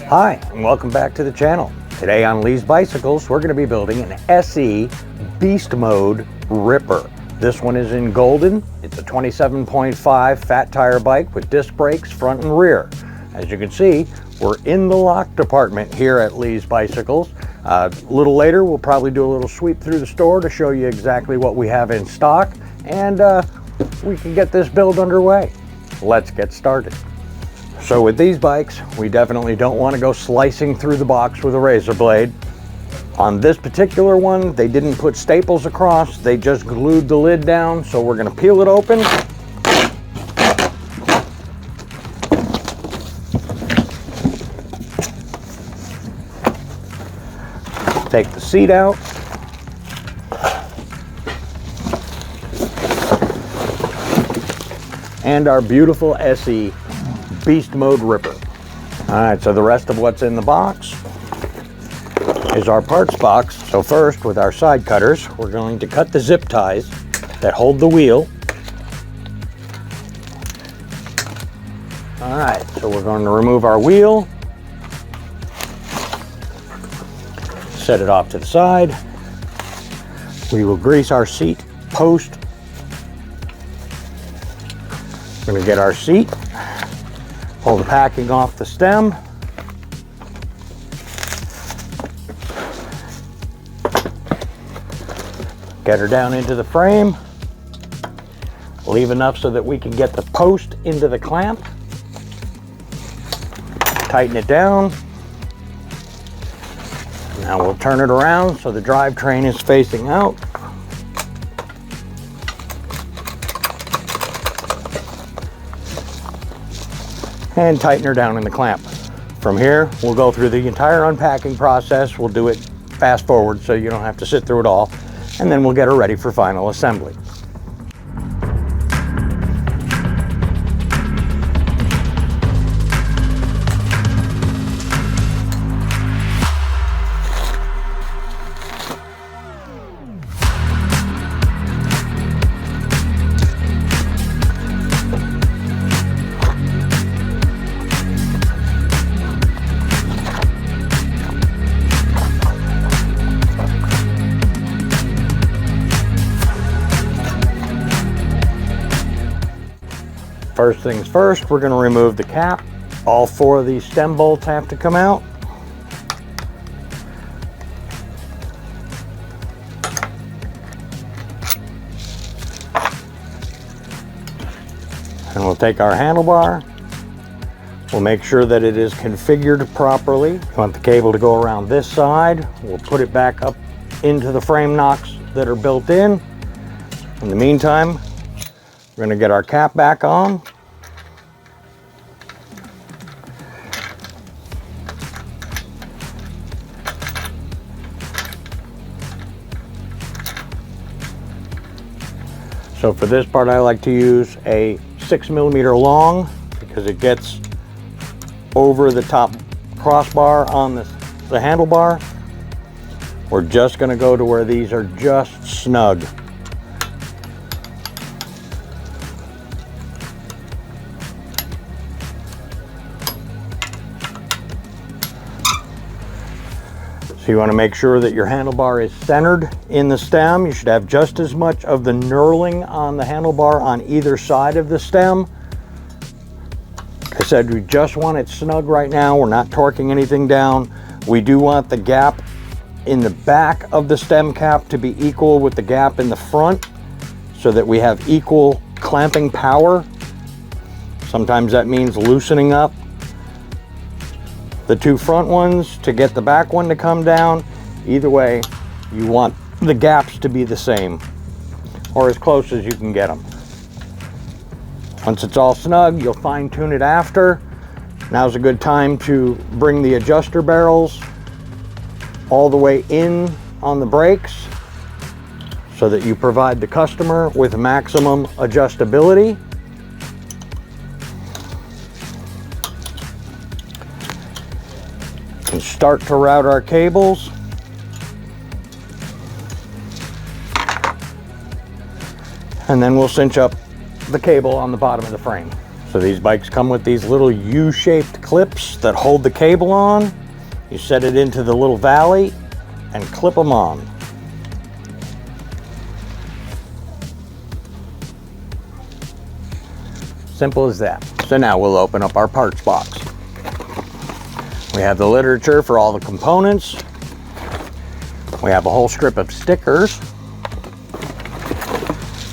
Hi, and welcome back to the channel. Today on Lee's Bicycles, we're going to be building an SE Beast Mode Ripper. This one is in golden. It's a 27.5 fat tire bike with disc brakes front and rear. As you can see, we're in the lock department here at Lee's Bicycles. A little later, we'll probably do a little sweep through the store to show you exactly what we have in stock, and we can get this build underway. Let's get started. So with these bikes, we definitely don't want to go slicing through the box with a razor blade. On this particular one, they didn't put staples across, they just glued the lid down, so we're going to peel it open. Take the seat out. And our beautiful SE Beast Mode Ripper. All right, so the rest of what's in the box is our parts box. So first, with our side cutters, we're going to cut the zip ties that hold the wheel. All right, so we're going to remove our wheel, set it off to the side. We will grease our seat post. We're going to get our seat, pull the packing off the stem, get her down into the frame, leave enough so that we can get the post into the clamp, tighten it down. Now we'll turn it around so the drivetrain is facing out. And tighten her down in the clamp. From here, we'll go through the entire unpacking process. We'll do it fast forward so you don't have to sit through it all. And then we'll get her ready for final assembly. First things first, we're going to remove the cap. All four of these stem bolts have to come out. And we'll take our handlebar. We'll make sure that it is configured properly. If you want the cable to go around this side, we'll put it back up into the frame nocks that are built in. In the meantime, we're going to get our cap back on. So for this part, I like to use a 6mm long because it gets over the top crossbar on the handlebar. We're just going to go to where these are just snug. So you want to make sure that your handlebar is centered in the stem. You should have just as much of the knurling on the handlebar on either side of the stem. Like I said, we just want it snug right now. We're not torquing anything down. We do want the gap in the back of the stem cap to be equal with the gap in the front so that we have equal clamping power. Sometimes that means loosening up the two front ones to get the back one to come down. Either way, you want the gaps to be the same or as close as you can get them. Once it's all snug, you'll fine tune it after. Now's a good time to bring the adjuster barrels all the way in on the brakes so that you provide the customer with maximum adjustability. And start to route our cables. And then we'll cinch up the cable on the bottom of the frame. So these bikes come with these little U-shaped clips that hold the cable on. You set it into the little valley and clip them on. Simple as that. So now we'll open up our parts box. We have the literature for all the components. We have a whole strip of stickers.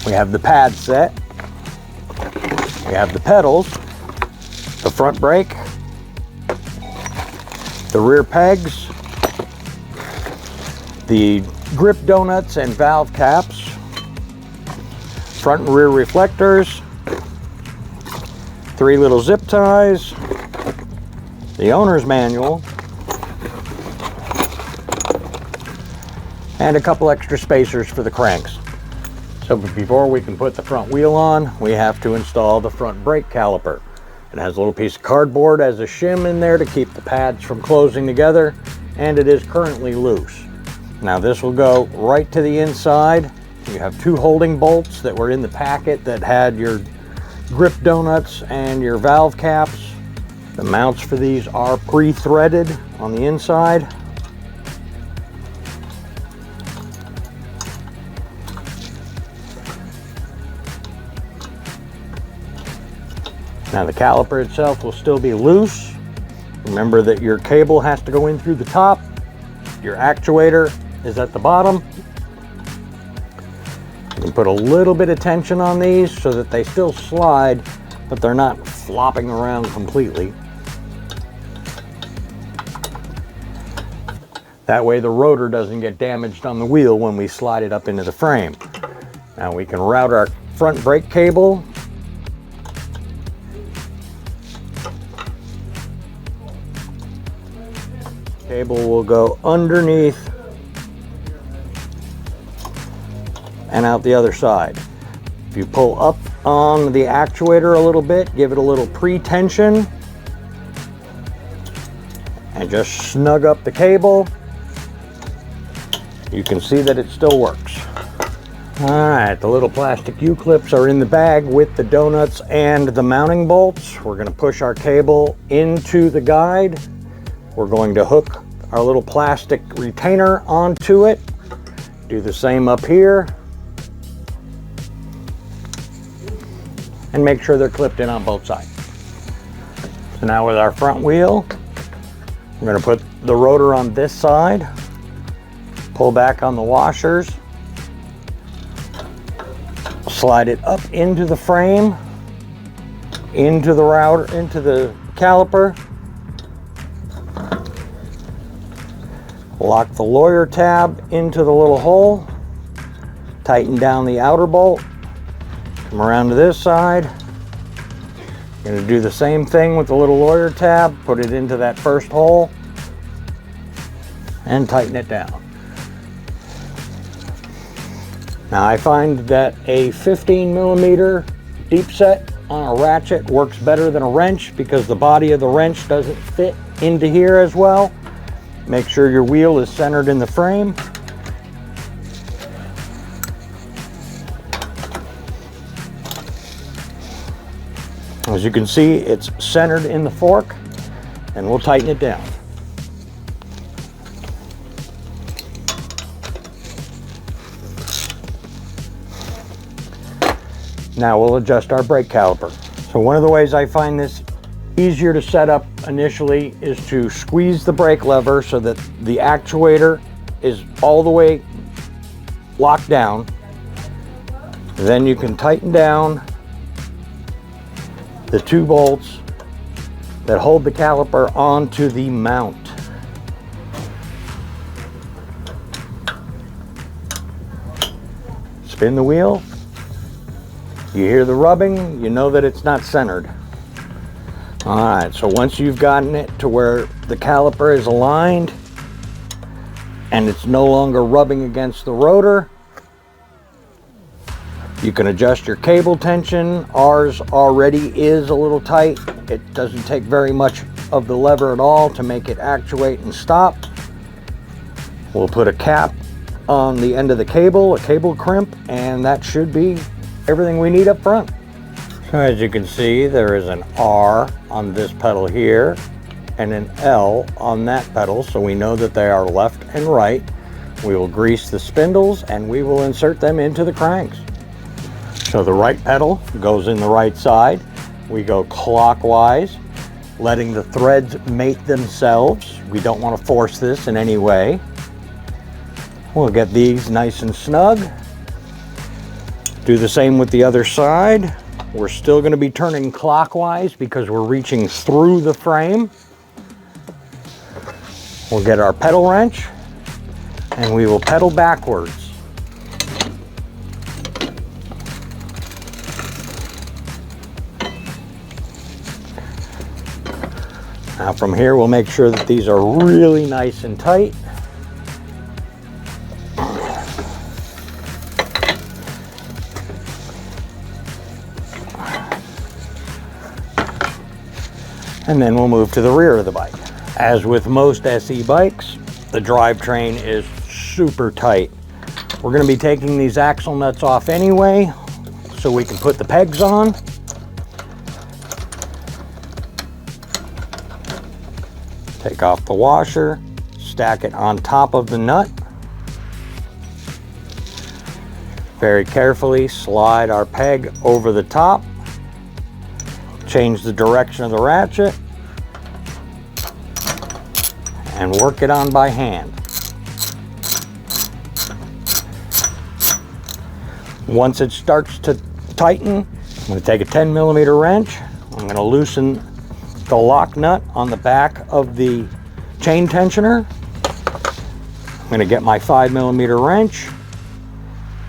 We have the pad set. We have the pedals, the front brake, the rear pegs, the grip donuts and valve caps, front and rear reflectors, 3 little zip ties, the owner's manual, and a couple extra spacers for the cranks. So before we can put the front wheel on, we have to install the front brake caliper. It has a little piece of cardboard as a shim in there to keep the pads from closing together, and it is currently loose. Now this will go right to the inside. You have 2 holding bolts that were in the packet that had your grip donuts and your valve caps. The mounts for these are pre-threaded on the inside. Now the caliper itself will still be loose. Remember that your cable has to go in through the top. Your actuator is at the bottom. You can put a little bit of tension on these so that they still slide, but they're not flopping around completely. That way the rotor doesn't get damaged on the wheel when we slide it up into the frame. Now we can route our front brake cable. Cable will go underneath and out the other side. If you pull up on the actuator a little bit, give it a little pre-tension, and just snug up the cable, you can see that it still works. All right, the little plastic U-clips are in the bag with the donuts and the mounting bolts. We're going to push our cable into the guide. We're going to hook our little plastic retainer onto it. Do the same up here. And make sure they're clipped in on both sides. So now with our front wheel, we're going to put the rotor on this side, pull back on the washers, slide it up into the frame, into the router, into the caliper, lock the lawyer tab into the little hole, tighten down the outer bolt, come around to this side. Going to do the same thing with the little lawyer tab, put it into that first hole and tighten it down. Now I find that a 15mm deep set on a ratchet works better than a wrench because the body of the wrench doesn't fit into here as well. Make sure your wheel is centered in the frame. As you can see, it's centered in the fork, and we'll tighten it down. Now we'll adjust our brake caliper. So one of the ways I find this easier to set up initially is to squeeze the brake lever so that the actuator is all the way locked down. Then you can tighten down the 2 bolts that hold the caliper onto the mount. Spin the wheel. You hear the rubbing, you know that it's not centered. All right, so once you've gotten it to where the caliper is aligned and it's no longer rubbing against the rotor, you can adjust your cable tension. Ours already is a little tight. It doesn't take very much of the lever at all to make it actuate and stop. We'll put a cap on the end of the cable, a cable crimp, and that should be everything we need up front. So as you can see, there is an R on this pedal here and an L on that pedal, so we know that they are left and right. We will grease the spindles and we will insert them into the cranks. So the right pedal goes in the right side. We go clockwise, letting the threads mate themselves. We don't want to force this in any way. We'll get these nice and snug. Do the same with the other side. We're still going to be turning clockwise because we're reaching through the frame. We'll get our pedal wrench and we will pedal backwards. Now from here, we'll make sure that these are really nice and tight. And then we'll move to the rear of the bike. As with most SE bikes, the drivetrain is super tight. We're going to be taking these axle nuts off anyway, so we can put the pegs on. Take off the washer, stack it on top of the nut. Very carefully slide our peg over the top. Change the direction of the ratchet and work it on by hand. Once it starts to tighten, I'm going to take a 10mm wrench. I'm going to loosen the lock nut on the back of the chain tensioner. I'm going to get my 5mm wrench.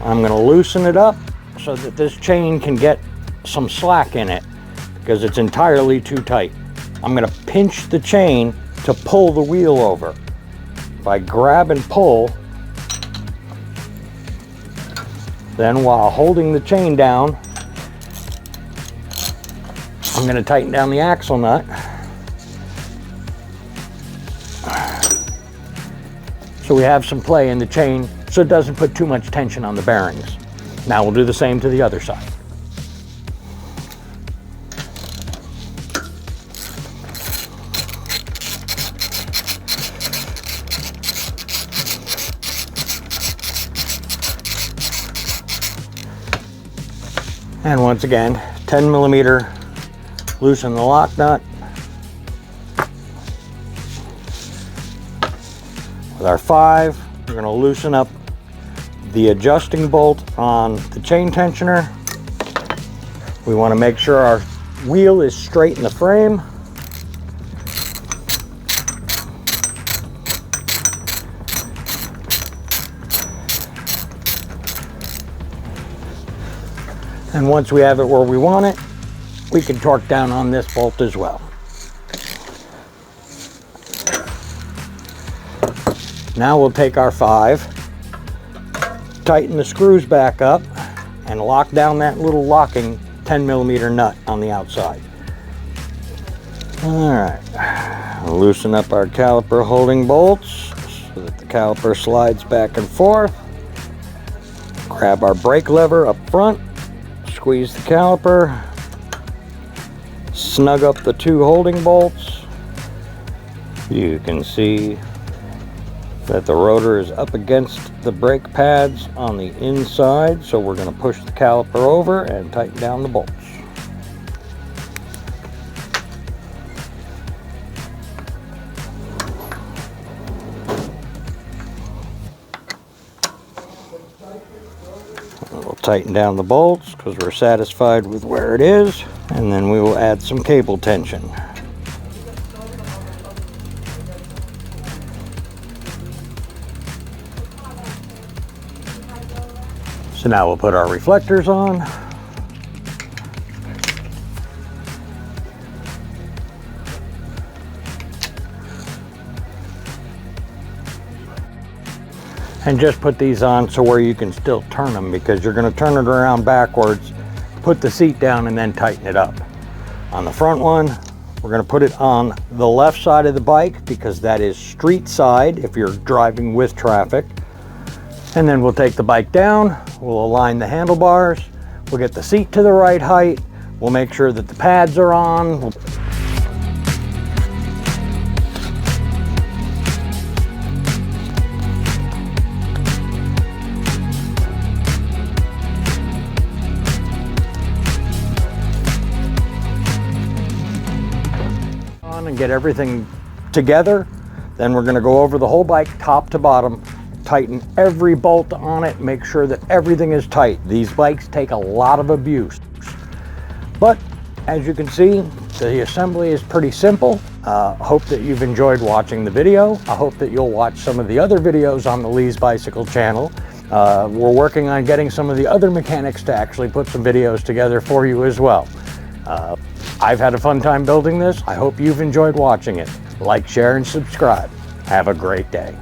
I'm going to loosen it up so that this chain can get some slack in it, because it's entirely too tight. I'm going to pinch the chain to pull the wheel over. If I grab and pull, then while holding the chain down, I'm going to tighten down the axle nut. So we have some play in the chain so it doesn't put too much tension on the bearings. Now we'll do the same to the other side. And once again, 10mm, loosen the lock nut. With our 5, we're going to loosen up the adjusting bolt on the chain tensioner. We want to make sure our wheel is straight in the frame. And once we have it where we want it, we can torque down on this bolt as well. Now we'll take our 5, tighten the screws back up, and lock down that little locking 10mm nut on the outside. All right, loosen up our caliper holding bolts so that the caliper slides back and forth. Grab our brake lever up front. Squeeze the caliper, snug up the 2 holding bolts. You can see that the rotor is up against the brake pads on the inside, so we're going to push the caliper over and tighten down the bolts. We'll tighten down the bolts because we're satisfied with where it is, and then we will add some cable tension. So now we'll put our reflectors on. And just put these on so where you can still turn them, because you're going to turn it around backwards, put the seat down, and then tighten it up. On the front one, we're going to put it on the left side of the bike because that is street side if you're driving with traffic. And then we'll take the bike down, we'll align the handlebars, we'll get the seat to the right height, We'll make sure that the pads are on. And get everything together. Then we're going to go over the whole bike top to bottom, tighten every bolt on it, make sure that everything is tight. These bikes take a lot of abuse, but as you can see, the assembly is pretty simple. Hope that you've enjoyed watching the video. I hope that you'll watch some of the other videos on the Lee's Bicycle channel. We're working on getting some of the other mechanics to actually put some videos together for you as well. I've had a fun time building this. I hope you've enjoyed watching it. Like, share, and subscribe. Have a great day.